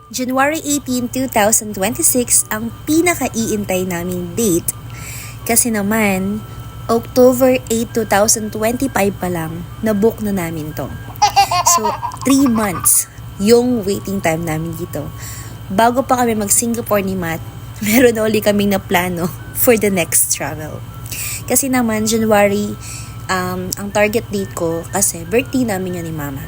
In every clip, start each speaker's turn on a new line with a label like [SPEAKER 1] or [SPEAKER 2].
[SPEAKER 1] January 18, 2026 ang pinaka-iintay naming date kasi naman October 8, 2025 pa lang na-book na namin to. So, 3 months yung waiting time namin dito. Bago pa kami mag-Singapore ni Matt, meron na uli kaming na plano for the next travel. Kasi naman, January, ang target date ko kasi birthday namin yun ni Mama.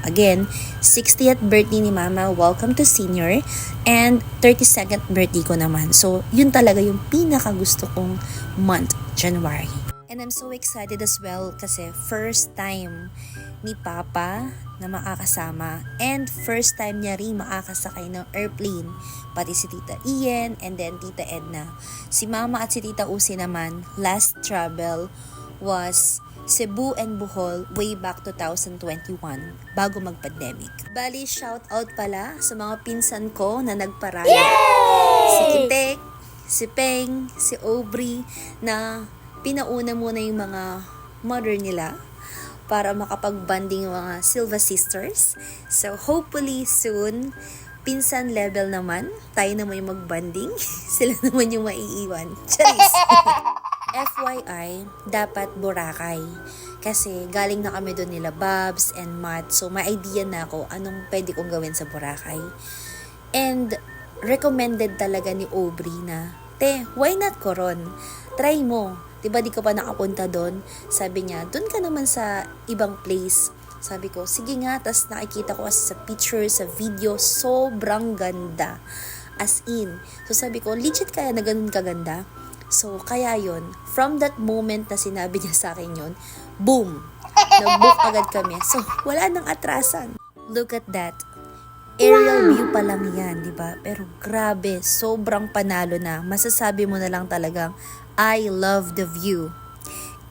[SPEAKER 1] Again, 60th birthday ni Mama, welcome to senior, and 32nd birthday ko naman. So, yun talaga yung pinaka-gusto kong month, January. And I'm so excited as well kasi first time ni Papa na makakasama and first time niya rin makakasakay ng airplane. Pati si Tita Ian and then Tita Edna. Si Mama at si Tita Usi naman, last travel was Cebu and Bohol way back 2021 bago mag-pandemic. Bali, shout out pala sa mga pinsan ko na nagparaya. Yay! Si Kitek, si Peng, si Aubrey na pinauna muna yung mga mother nila para makapag-bonding yung mga Silva sisters. So hopefully soon, pinsan level naman, tayo naman yung mag-bonding. Sila naman yung maiiwan. Charis! FYI, dapat Boracay. Kasi galing na kami doon nila Babs and Matt. So may idea na ako anong pwede kong gawin sa Boracay. And recommended talaga ni Aubrey na, why not Coron? Try mo. Diba di ka pa nakapunta doon? Sabi niya, doon ka naman sa ibang place. Sabi ko, sige nga. Tas nakikita ko kasi sa picture, sa video, sobrang ganda. As in. So sabi ko, legit kaya na ganun kaganda? So, kaya yon. From that moment na sinabi niya sa akin yon, boom! Nag-book agad kami. So, wala nang atrasan. Look at that. Aerial view pa lang yan, di ba? Pero grabe, sobrang panalo na. Masasabi mo na lang talagang, I love the view.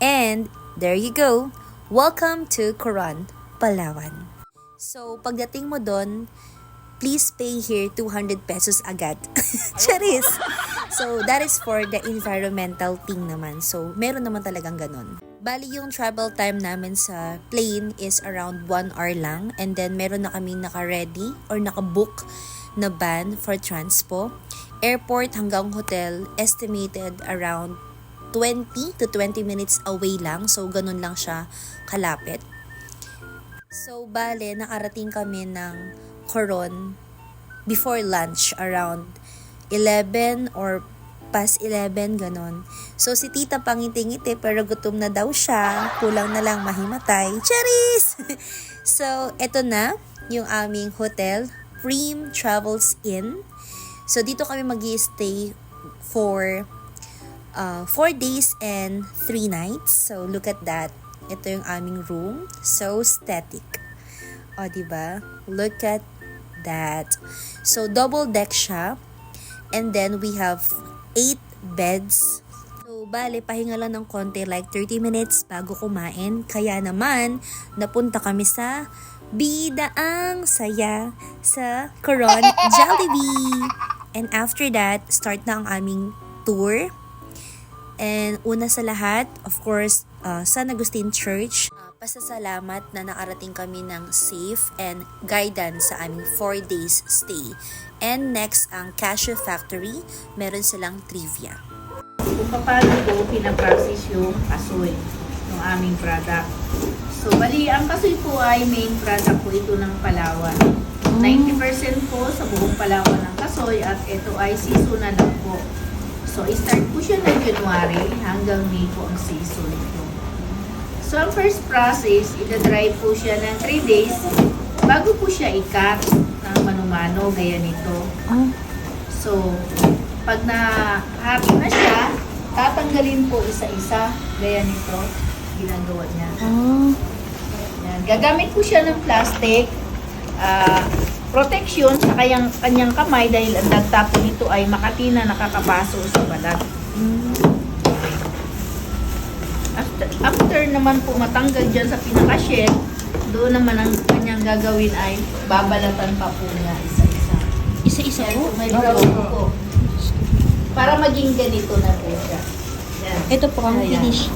[SPEAKER 1] And, there you go. Welcome to Coron, Palawan. So, pagdating mo doon, please pay here 200 pesos agad. Charis! So, that is for the environmental thing naman. So, meron naman talagang ganun. Bali, yung travel time namin sa plane is around 1 hour lang. And then, meron na kami naka-ready or naka-book na van for transpo. Airport hanggang hotel, estimated around 20 to 20 minutes away lang. So, ganun lang siya kalapit. So, bale, nakarating kami ng Coron before lunch around 11 or past 11, ganon. So, si tita pangiti-ngiti pero gutom na daw siya. Kulang na lang mahimatay. Charis! So, eto na yung aming hotel, Preem Travels Inn. So, dito kami mag-i-stay for 4 days and 3 nights. So, look at that. Ito yung aming room. So, static. O, diba? Look at that. So, double deck siya. And then, we have 8 beds. So, bale, pahinga lang ng konti, like 30 minutes bago kumain. Kaya naman, napunta kami sa Bidaang Saya sa Coron, Jollibee. And after that, start na ang aming tour. And una sa lahat, of course, San Agustin Church. Pasasalamat na nakarating kami ng safe and guidance sa aming 4 days stay. And next, ang Cashew Factory, meron silang trivia.
[SPEAKER 2] Kung paano ko pinaprocess yung kasoy, yung aming product. So, bali, ang kasoy po ay main product po ito ng Palawan. 90% po sa buong Palawan ng kasoy at ito ay seasonal lang po. So, start po siya ng January hanggang May po ang season ito. So, ang first process, ita-dry po siya ng 3 days bago po siya i-cut ng mano-mano, gaya nito. So, pag na-happy na siya, tatanggalin po isa-isa, gaya nito, ginagawa niya. Yan. Gagamit po siya ng plastic, protection sa kanyang kamay dahil ang dagta po nito ay makati na nakakapaso sa balat. After naman po matanggal dyan sa pinaka-shell, doon naman ang kanyang gagawin ay babalatan pa po niya isa-isa.
[SPEAKER 1] Isa-isa po?
[SPEAKER 2] May brown po. Para maging ganito na po siya. Yan.
[SPEAKER 1] Ito po ang
[SPEAKER 2] Ayan.
[SPEAKER 1] finish.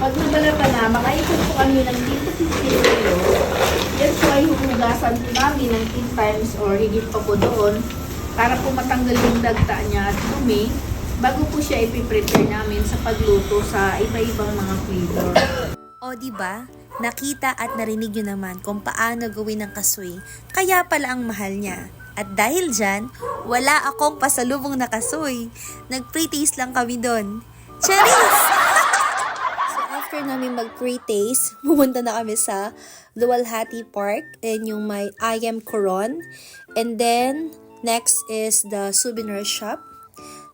[SPEAKER 2] Pag nabalatan na, makaikot po kami ng dito Yan po ay huhugasan po namin ng 10 times or higit pa po doon para po matanggal yung dagta niya at dumi bago po siya ipiprepare namin sa pagluto sa iba-ibang mga flavor.
[SPEAKER 1] O di ba? Nakita at narinig nyo naman kung paano gawin ng kasoy, kaya pala ang mahal niya. At dahil dyan, wala akong pasalubong na kasoy. Nag-pre-taste lang kami doon. Charis! So after namin mag-pre-taste, pumunta na kami sa Luwalhati Park and yung may I Am Coron. And then, next is the souvenir shop.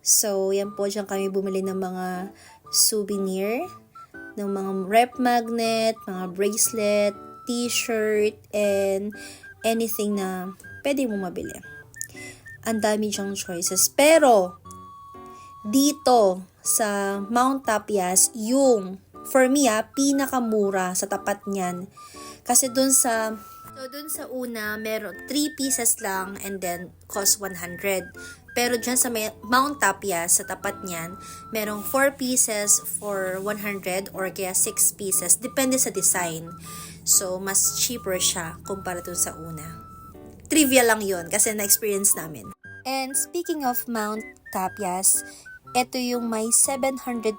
[SPEAKER 1] So, yan po, dyan kami bumili ng mga souvenir, ng mga rep magnet, mga bracelet, t-shirt, and anything na pwede mo mabili. Ang dami dyang choices. Pero, dito sa Mount Tapias, yung, for me pinakamura sa tapat niyan. Kasi dun sa una, meron 3 pieces lang and then cost 100. Pero dyan sa Mount Tapias, sa tapat niyan, merong 4 pieces for 100 or kaya 6 pieces. Depende sa design. So, mas cheaper siya kumpara dun sa una. Trivia lang yon kasi na-experience namin. And speaking of Mount Tapias, ito yung may 721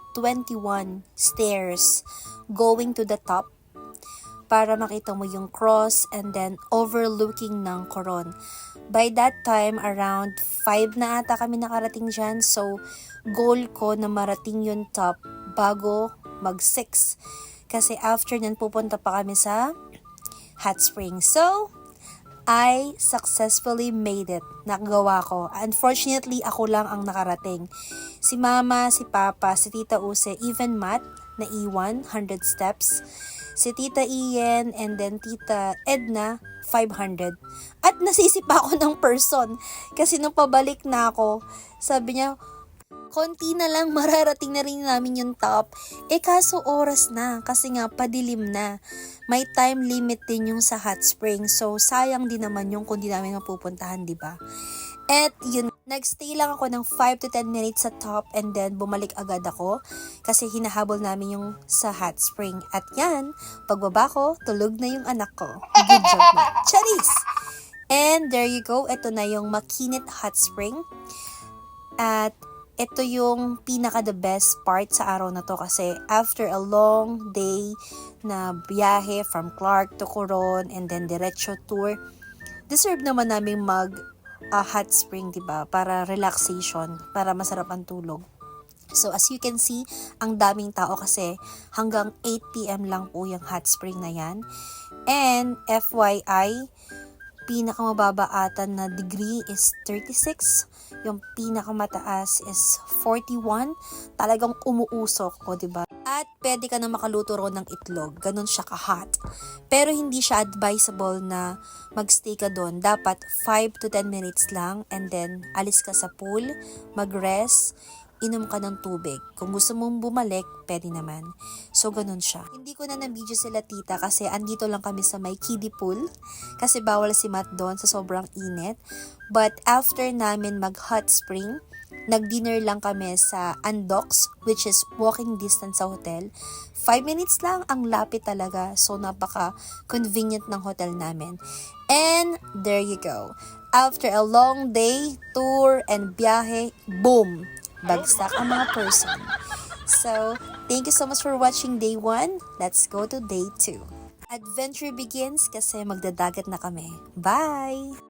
[SPEAKER 1] stairs going to the top para makita mo yung cross and then overlooking ng Coron. By that time, around 5 na ata kami nakarating dyan. So, goal ko na marating yung top bago mag-6. Kasi after nan, pupunta pa kami sa hot spring. So, I successfully made it. Nakagawa ko. Unfortunately, ako lang ang nakarating. Si Mama, si Papa, si Tita Use, even Matt, na iwan, 100 steps. Si Tita Ian, and then Tita Edna, 500. At nasisip ako ng person. Kasi nung pabalik na ako, sabi niya, konti na lang, mararating na rin namin yung top. Kaso oras na, kasi nga padilim na. May time limit din yung sa hot spring. So, sayang din naman yung kung di namin mapupuntahan, di ba? At yun, nagstay lang ako ng 5 to 10 minutes sa top and then bumalik agad ako kasi hinahabol namin yung sa hot spring. At yan, pagbaba ko, tulog na yung anak ko. Good job na. Charis! And there you go, ito na yung Makinit Hot Spring. At ito yung pinaka the best part sa araw na to kasi after a long day na biyahe from Clark to Coron and then diretso tour, deserve naman namin mag hot spring, diba? Para relaxation, para masarap ang tulog. So, as you can see, ang daming tao kasi hanggang 8 p.m. lang po yung hot spring na yan. And, FYI, pinakamababa ata na degree is 36. Yung pinakamataas is 41. Talagang umuusok ko, diba? At pwede ka na makaluto ro ng itlog. Ganun siya ka-hot. Pero hindi siya advisable na magstay ka doon. Dapat 5 to 10 minutes lang and then alis ka sa pool, mag-rest, inom ka ng tubig. Kung gusto mong bumalik, pwede naman. So, ganun siya. Hindi ko na na-video sila tita kasi andito lang kami sa may kiddie pool. Kasi bawal si Matt doon sa sobrang init. But after namin mag-hot spring, nag-dinner lang kami sa Andox, which is walking distance sa hotel. 5 minutes lang, ang lapit talaga. So, napaka-convenient ng hotel namin. And, there you go. After a long day, tour, and biyahe, boom! Bagsak ang mga person. So, thank you so much for watching day 1. Let's go to day 2. Adventure begins kasi magdadagat na kami. Bye!